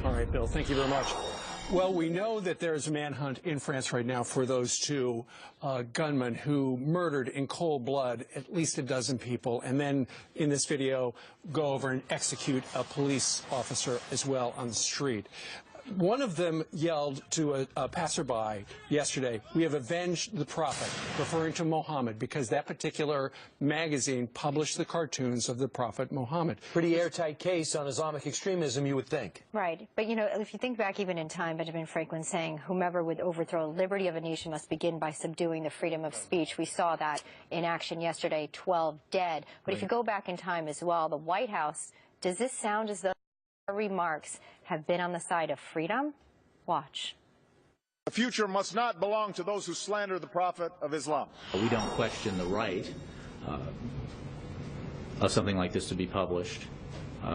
All right, Bill, thank you very much. Well, we know that there's a manhunt in France right now for those two gunmen who murdered in cold blood at least a dozen people, and then in this video go over and execute a police officer as well on the street. One of them yelled to a passerby yesterday, "We have avenged the prophet," referring to Muhammad, because that particular magazine published the cartoons of the prophet Muhammad. Pretty airtight case on Islamic extremism, you would think. Right. But, you know, if you think back even in time, Benjamin Franklin saying, whomever would overthrow the liberty of a nation must begin by subduing the freedom of speech. We saw that in action yesterday, 12 dead. But if you go back in time as well, the White House, does this sound as though remarks have been on the side of freedom? Watch. The future must not belong to those who slander the prophet of Islam. We don't question the right of something like this to be published.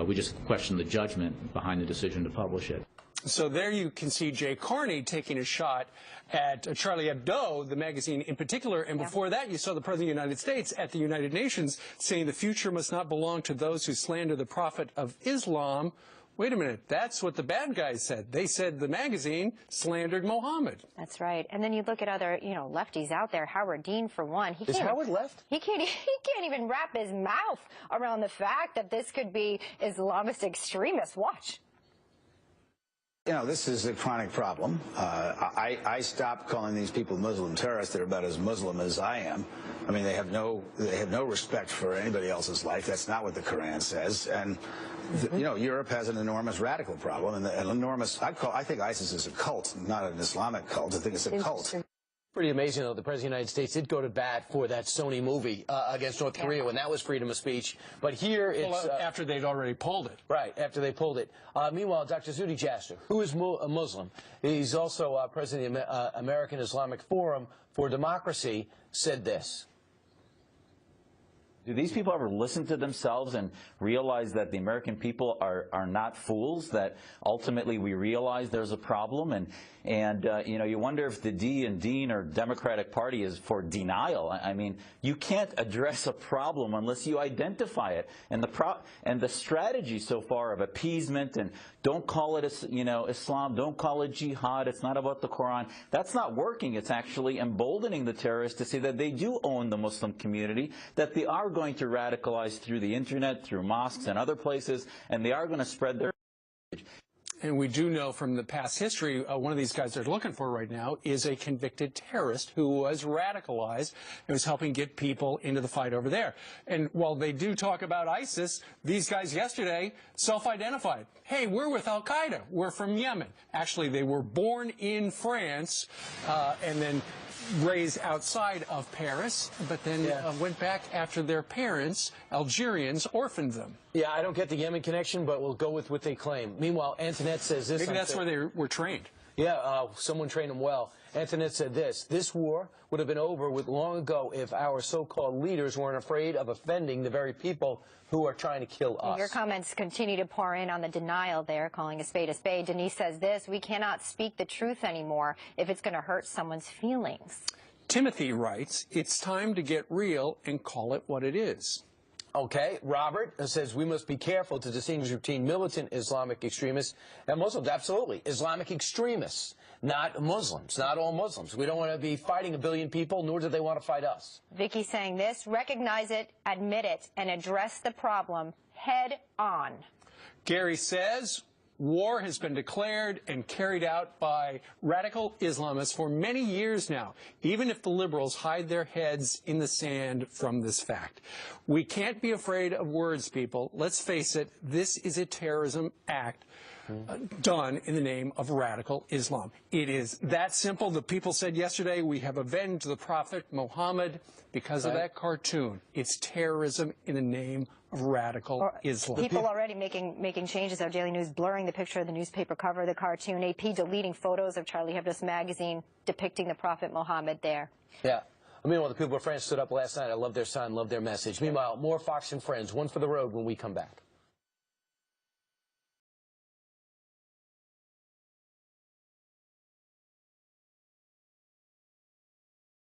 We just question the judgment behind the decision to publish it. So there you can see Jay Carney taking a shot at Charlie Hebdo, the magazine in particular, and before that you saw the President of the United States at the United Nations saying the future must not belong to those who slander the prophet of Islam. Wait a minute, that's what the bad guys said. They said the magazine slandered Muhammad. That's right. And then you look at other, you know, lefties out there. Howard Dean, for one. Is Howard left? He can't even wrap his mouth around the fact that this could be Islamist extremists. Watch. You know, this is a chronic problem. I stopped calling these people Muslim terrorists. They're about as Muslim as I am. I mean, they have no respect for anybody else's life. That's not what the Quran says. And you know, Europe has an enormous radical problem, and an enormous. I think ISIS is a cult, not an Islamic cult. I think it's a cult. Pretty amazing, though. The President of the United States did go to bat for that Sony movie against North Korea when that was freedom of speech. But here it's... after they'd already pulled it. Right, after they pulled it. Meanwhile, Dr. Zuhdi Jasser, who is a Muslim, he's also president of the American Islamic Forum for Democracy, said this. Do these people ever listen to themselves and realize that the American people are not fools, that ultimately we realize there's a problem? And you know, you wonder if the D in Dean or Democratic Party is for denial. I mean, you can't address a problem unless you identify it. And the strategy so far of appeasement and don't call it, you know, Islam, don't call it jihad, it's not about the Quran, that's not working. It's actually emboldening the terrorists to say that they do own the Muslim community, that they are going to radicalize through the internet, through mosques and other places, and they are going to spread their message. And we do know from the past history, one of these guys they're looking for right now is a convicted terrorist who was radicalized and was helping get people into the fight over there. And while they do talk about ISIS, these guys yesterday self-identified. Hey, we're with Al-Qaeda. We're from Yemen. Actually, they were born in France and then raised outside of Paris, but then went back after their parents, Algerians, orphaned them. Yeah, I don't get the Yemen connection, but we'll go with what they claim. Meanwhile, Antoinette says this. Maybe that's where they were trained. Yeah, someone trained them well. Antoinette said this. This war would have been over with long ago if our so-called leaders weren't afraid of offending the very people who are trying to kill us. Your comments continue to pour in on the denial there, calling a spade a spade. Denise says this, we cannot speak the truth anymore if it's going to hurt someone's feelings. Timothy writes, it's time to get real and call it what it is. Okay, Robert says we must be careful to distinguish between militant Islamic extremists and Muslims. Absolutely. Islamic extremists, not Muslims, not all Muslims. We don't want to be fighting a billion people, nor do they want to fight us. Vicky saying this, recognize it, admit it, and address the problem head on. Gary says, war has been declared and carried out by radical Islamists for many years now, even if the liberals hide their heads in the sand from this fact. We can't be afraid of words, people. Let's face it, this is a terrorism act done in the name of radical Islam. It is that simple. The people said yesterday, we have avenged the Prophet Muhammad because of that cartoon. It's terrorism in the name of radical Islam. People already making changes. Our Daily News blurring the picture of the newspaper cover of the cartoon. AP deleting photos of Charlie Hebdo's magazine depicting the Prophet Muhammad there. Yeah. Meanwhile, the people of France stood up last night. I love their sign, love their message. Meanwhile, more Fox and Friends, one for the road when we come back.